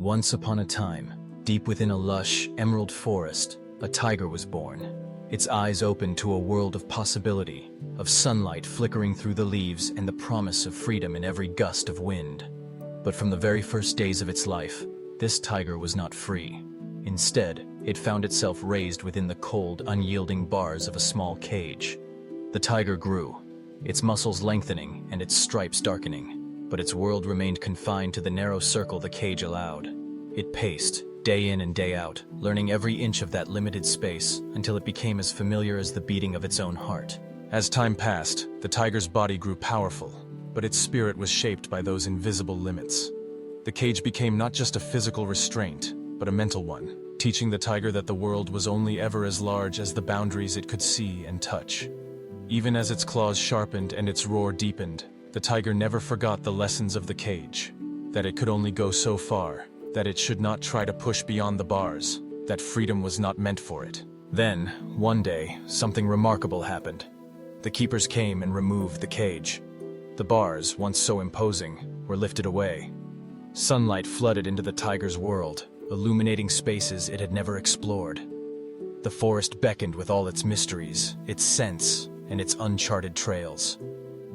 Once upon a time, deep within a lush, emerald forest, a tiger was born. Its eyes opened to a world of possibility, of sunlight flickering through the leaves and the promise of freedom in every gust of wind. But from the very first days of its life, this tiger was not free. Instead, it found itself raised within the cold, unyielding bars of a small cage. The tiger grew, its muscles lengthening and its stripes darkening. But its world remained confined to the narrow circle the cage allowed. It paced, day in and day out, learning every inch of that limited space until it became as familiar as the beating of its own heart. As time passed, the tiger's body grew powerful, but its spirit was shaped by those invisible limits. The cage became not just a physical restraint, but a mental one, teaching the tiger that the world was only ever as large as the boundaries it could see and touch. Even as its claws sharpened and its roar deepened, the tiger never forgot the lessons of the cage, that it could only go so far, that it should not try to push beyond the bars, that freedom was not meant for it. Then, one day, something remarkable happened. The keepers came and removed the cage. The bars, once so imposing, were lifted away. Sunlight flooded into the tiger's world, illuminating spaces it had never explored. The forest beckoned with all its mysteries, its scents, and its uncharted trails.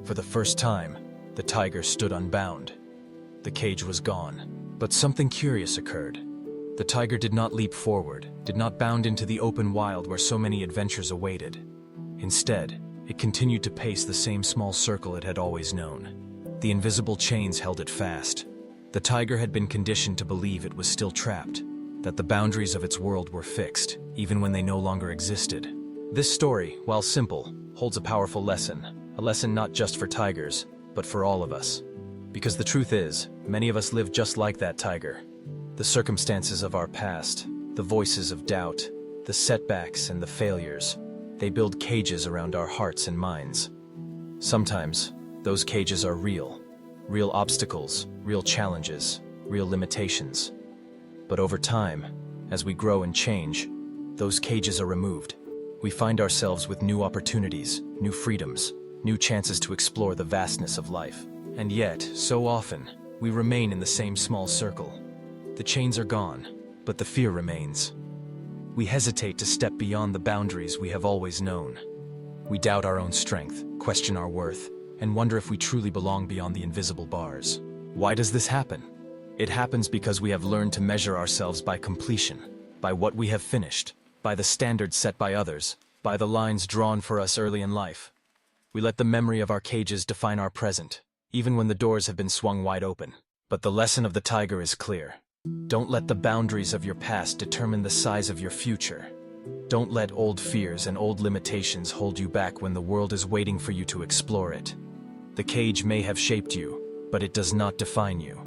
For the first time, the tiger stood unbound. The cage was gone, but something curious occurred. The tiger did not leap forward, did not bound into the open wild where so many adventures awaited. Instead, it continued to pace the same small circle it had always known. The invisible chains held it fast. The tiger had been conditioned to believe it was still trapped, that the boundaries of its world were fixed, even when they no longer existed. This story, while simple, holds a powerful lesson. A lesson not just for tigers, but for all of us. Because the truth is, many of us live just like that tiger. The circumstances of our past, the voices of doubt, the setbacks and the failures, they build cages around our hearts and minds. Sometimes, those cages are real obstacles, real challenges, real limitations. But over time, as we grow and change, those cages are removed. We find ourselves with new opportunities, new freedoms, new chances to explore the vastness of life. And yet, so often, we remain in the same small circle. The chains are gone, but the fear remains. We hesitate to step beyond the boundaries we have always known. We doubt our own strength, question our worth, and wonder if we truly belong beyond the invisible bars. Why does this happen? It happens because we have learned to measure ourselves by completion, by what we have finished, by the standards set by others, by the lines drawn for us early in life. We let the memory of our cages define our present, even when the doors have been swung wide open. But the lesson of the tiger is clear. Don't let the boundaries of your past determine the size of your future. Don't let old fears and old limitations hold you back when the world is waiting for you to explore it. The cage may have shaped you, but it does not define you.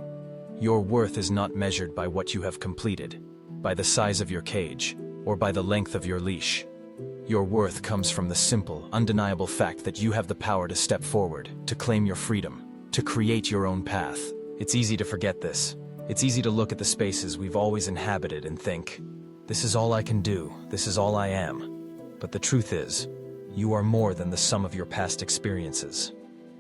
Your worth is not measured by what you have completed, by the size of your cage, or by the length of your leash. Your worth comes from the simple, undeniable fact that you have the power to step forward, to claim your freedom, to create your own path. It's easy to forget this. It's easy to look at the spaces we've always inhabited and think, this is all I can do, this is all I am. But the truth is, you are more than the sum of your past experiences.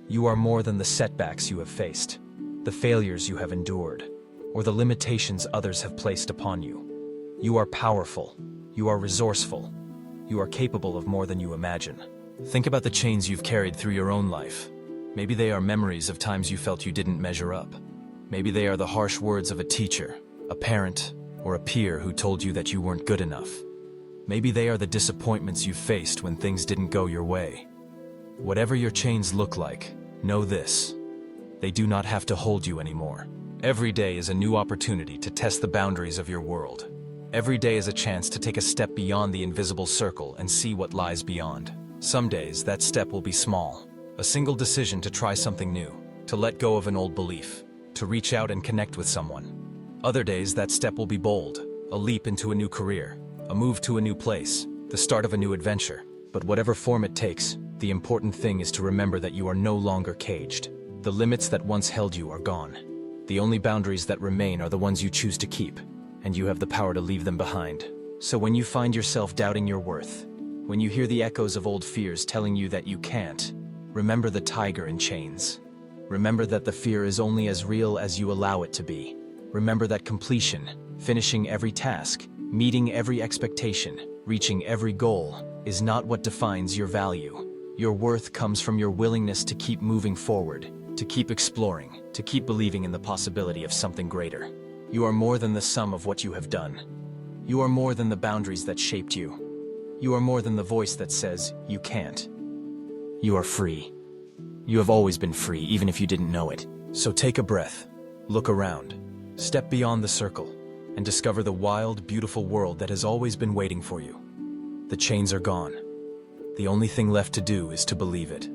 You are more than the setbacks you have faced, the failures you have endured, or the limitations others have placed upon you. You are powerful. You are resourceful. You are capable of more than you imagine. Think about the chains you've carried through your own life. Maybe they are memories of times you felt you didn't measure up. Maybe they are the harsh words of a teacher, a parent, or a peer who told you that you weren't good enough. Maybe they are the disappointments you faced when things didn't go your way. Whatever your chains look like, know this: they do not have to hold you anymore. Every day is a new opportunity to test the boundaries of your world. Every day is a chance to take a step beyond the invisible circle and see what lies beyond. Some days, that step will be small. A single decision to try something new, to let go of an old belief, to reach out and connect with someone. Other days, that step will be bold, a leap into a new career, a move to a new place, the start of a new adventure. But whatever form it takes, the important thing is to remember that you are no longer caged. The limits that once held you are gone. The only boundaries that remain are the ones you choose to keep, and you have the power to leave them behind. So when you find yourself doubting your worth, when you hear the echoes of old fears telling you that you can't, remember the tiger in chains. Remember that the fear is only as real as you allow it to be. Remember that completion, finishing every task, meeting every expectation, reaching every goal, is not what defines your value. Your worth comes from your willingness to keep moving forward, to keep exploring, to keep believing in the possibility of something greater. You are more than the sum of what you have done. You are more than the boundaries that shaped you. You are more than the voice that says, you can't. You are free. You have always been free, even if you didn't know it. So take a breath, look around, step beyond the circle, and discover the wild, beautiful world that has always been waiting for you. The chains are gone. The only thing left to do is to believe it.